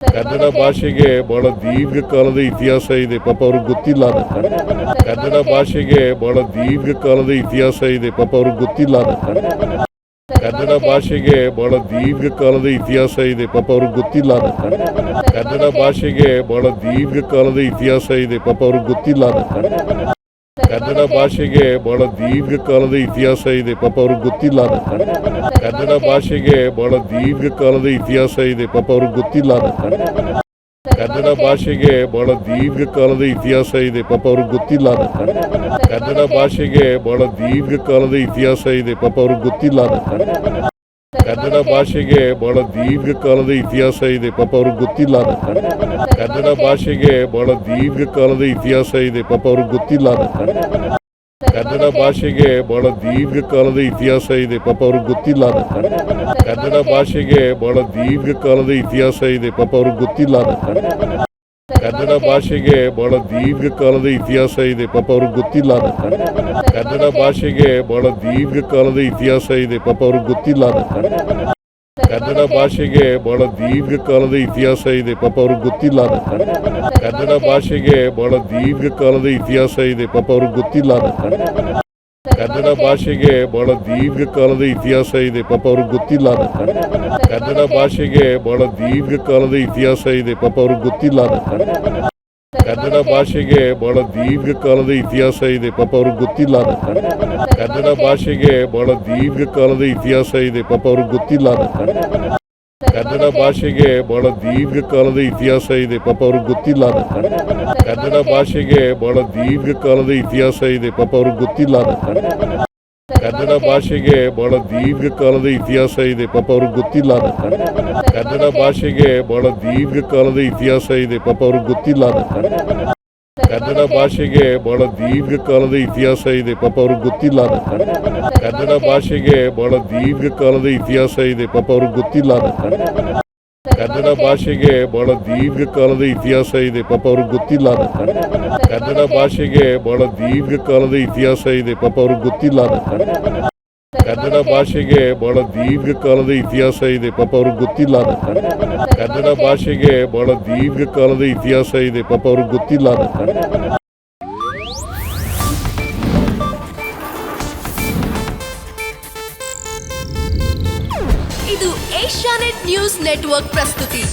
ಕನ್ನಡ ಭಾಷೆಗೆ ಬಹಳ ದೀರ್ಘಕಾಲದ ಇತಿಹಾಸ ಇದೆ, ಪಾಪ ಅವ್ರಿಗೆ ಗೊತ್ತಿಲ್ಲ. ಕನ್ನಡ ಭಾಷೆಗೆ ಬಹಳ ದೀರ್ಘಕಾಲದ ಇತಿಹಾಸ ಇದೆ, ಪಾಪ ಅವ್ರಿಗೆ ಗೊತ್ತಿಲ್ಲ. ಕನ್ನಡ ಭಾಷೆಗೆ ಬಹಳ ದೀರ್ಘಕಾಲದ ಇತಿಹಾಸ ಇದೆ, ಪಾಪ ಅವ್ರಿಗೆ ಗೊತ್ತಿಲ್ಲ. ಕನ್ನಡ ಭಾಷೆಗೆ ಬಹಳ ದೀರ್ಘಕಾಲದ ಇತಿಹಾಸ ಇದೆ, ಪಾಪ ಅವ್ರಿಗೆ ಗೊತ್ತಿಲ್ಲ. ಕನ್ನಡ ಭಾಷೆಗೆ ಬಹಳ ದೀರ್ಘಕಾಲದ ಇತಿಹಾಸ ಇದೆ, ಪಾಪ ಅವ್ರಿಗೆ ಗೊತ್ತಿಲ್ಲ. ಕನ್ನಡ ಭಾಷೆಗೆ ಬಹಳ ದೀರ್ಘಕಾಲದ ಇತಿಹಾಸ ಇದೆ, ಪಾಪ ಅವ್ರಿಗೆ ಗೊತ್ತಿಲ್ಲ. ಕನ್ನಡ ಭಾಷೆಗೆ ಬಹಳ ದೀರ್ಘಕಾಲದ ಇತಿಹಾಸ ಇದೆ, ಪಾಪ ಅವ್ರಿಗೆ ಗೊತ್ತಿಲ್ಲ. ಕನ್ನಡ ಭಾಷೆಗೆ ಬಹಳ ದೀರ್ಘಕಾಲದ ಇತಿಹಾಸ ಇದೆ, ಪಾಪ ಅವ್ರಿಗೆ ಗೊತ್ತಿಲ್ಲ. ಕನ್ನಡ ಭಾಷೆಗೆ ಬಹಳ ದೀರ್ಘಕಾಲದ ಇತಿಹಾಸ ಇದೆ, ಪಾಪ ಅವ್ರಿಗೆ ಗೊತ್ತಿಲ್ಲ. ಕನ್ನಡ ಭಾಷೆಗೆ ಬಹಳ ದೀರ್ಘಕಾಲದ ಇತಿಹಾಸ ಇದೆ, ಪಾಪ ಅವ್ರಿಗೆ ಗೊತ್ತಿಲ್ಲ. ಕನ್ನಡ ಭಾಷೆಗೆ ಬಹಳ ದೀರ್ಘಕಾಲದ ಇತಿಹಾಸ ಇದೆ, ಪಾಪ ಅವ್ರಿಗೆ ಗೊತ್ತಿಲ್ಲ. ಕನ್ನಡ ಭಾಷೆಗೆ ಬಹಳ ದೀರ್ಘಕಾಲದ ಇತಿಹಾಸ ಇದೆ, ಪಾಪ ಅವ್ರಿಗೆ ಗೊತ್ತಿಲ್ಲ. ಕನ್ನಡ ಭಾಷೆಗೆ ಬಹಳ ದೀರ್ಘಕಾಲದ ಇತಿಹಾಸ ಇದೆ, ಪಾಪ ಅವ್ರಿಗೆ ಗೊತ್ತಿಲ್ಲ. ಕನ್ನಡ ಭಾಷೆಗೆ ಬಹಳ ದೀರ್ಘಕಾಲದ ಇತಿಹಾಸ ಇದೆ, ಪಾಪ ಅವ್ರಿಗೆ ಗೊತ್ತಿಲ್ಲ. ಕನ್ನಡ ಭಾಷೆಗೆ ಬಹಳ ದೀರ್ಘಕಾಲದ ಇತಿಹಾಸ ಇದೆ, ಪಾಪ ಅವ್ರಿಗೆ ಗೊತ್ತಿಲ್ಲ. ಕನ್ನಡ ಭಾಷೆಗೆ ಬಹಳ ದೀರ್ಘಕಾಲದ ಇತಿಹಾಸ ಇದೆ, ಪಾಪ ಅವ್ರಿಗೆ ಗೊತ್ತಿಲ್ಲ. ಕನ್ನಡ ಭಾಷೆಗೆ ಬಹಳ ದೀರ್ಘಕಾಲದ ಇತಿಹಾಸ ಇದೆ, ಪಾಪ ಅವ್ರಿಗೆ ಗೊತ್ತಿಲ್ಲ. ಕನ್ನಡ ಭಾಷೆಗೆ ಬಹಳ ದೀರ್ಘಕಾಲದ ಇತಿಹಾಸ ಇದೆ, ಪಾಪ ಅವ್ರಿಗೆ ಗೊತ್ತಿಲ್ಲ. ಕನ್ನಡ ಭಾಷೆಗೆ ಬಹಳ ದೀರ್ಘಕಾಲದ ಇತಿಹಾಸ ಇದೆ, ಪಾಪ ಅವ್ರಿಗೆ ಗೊತ್ತಿಲ್ಲ. ಕನ್ನಡ ಭಾಷೆಗೆ ಬಹಳ ದೀರ್ಘಕಾಲದ ಇತಿಹಾಸ ಇದೆ, ಪಾಪ ಅವ್ರಿಗೆ ಗೊತ್ತಿಲ್ಲ. ಕನ್ನಡ ಭಾಷೆಗೆ ಬಹಳ ದೀರ್ಘಕಾಲದ ಇತಿಹಾಸ ಇದೆ, ಪಾಪ ಅವ್ರಿಗೆ ಗೊತ್ತಿಲ್ಲ. ಕನ್ನಡ ಭಾಷೆಗೆ ಬಹಳ ದೀರ್ಘಕಾಲದ ಇತಿಹಾಸ ಇದೆ, ಪಾಪ ಅವ್ರಿಗೆ ಗೊತ್ತಿಲ್ಲ. ಕನ್ನಡ ಭಾಷೆಗೆ ಬಹಳ ದೀರ್ಘಕಾಲದ ಇತಿಹಾಸ ಇದೆ, ಪಾಪ ಅವ್ರಿಗೆ ಗೊತ್ತಿಲ್ಲ. ಕನ್ನಡ ಭಾಷೆಗೆ ಬಹಳ ದೀರ್ಘಕಾಲದ ಇತಿಹಾಸ ಇದೆ, ಪಾಪ ಅವ್ರಿಗೆ ಗೊತ್ತಿಲ್ಲ. ಕನ್ನಡ ಭಾಷೆಗೆ ಬಹಳ ದೀರ್ಘಕಾಲದ ಇತಿಹಾಸ ಇದೆ, ಪಾಪ ಅವ್ರಿಗೆ ಗೊತ್ತಿಲ್ಲ. ಕನ್ನಡ ಭಾಷೆಗೆ ಬಹಳ ದೀರ್ಘಕಾಲದ ಇತಿಹಾಸ ಇದೆ, ಪಾಪ ಅವ್ರಿಗೆ ಗೊತ್ತಿಲ್ಲ. ಕನ್ನಡ ಭಾಷೆಗೆ ಬಹಳ ದೀರ್ಘಕಾಲದ ಇತಿಹಾಸ ಇದೆ, ಪಾಪ ಅವ್ರಿಗೆ ಗೊತ್ತಿಲ್ಲ. ಕನ್ನಡ ಭಾಷೆಗೆ ಬಹಳ ದೀರ್ಘಕಾಲದ ಇತಿಹಾಸ ಇದೆ, ಪಾಪ ಅವ್ರಿಗೆ ಗೊತ್ತಿಲ್ಲ. ಕನ್ನಡ ಭಾಷೆಗೆ ಬಹಳ ದೀರ್ಘಕಾಲದ ಇತಿಹಾಸ ಇದೆ, ಪಾಪ ಅವ್ರಿಗೆ ಗೊತ್ತಿಲ್ಲ. ಕನ್ನಡ ಭಾಷೆಗೆ ಬಹಳ ದೀರ್ಘಕಾಲದ ಇತಿಹಾಸ ಇದೆ, ಪಾಪ ಅವ್ರಿಗೆ ಗೊತ್ತಿಲ್ಲ. ಇದು ಏಷ್ಯಾನೆಟ್ ನ್ಯೂಸ್ ನೆಟ್ವರ್ಕ್ ಪ್ರಸ್ತುತಿ.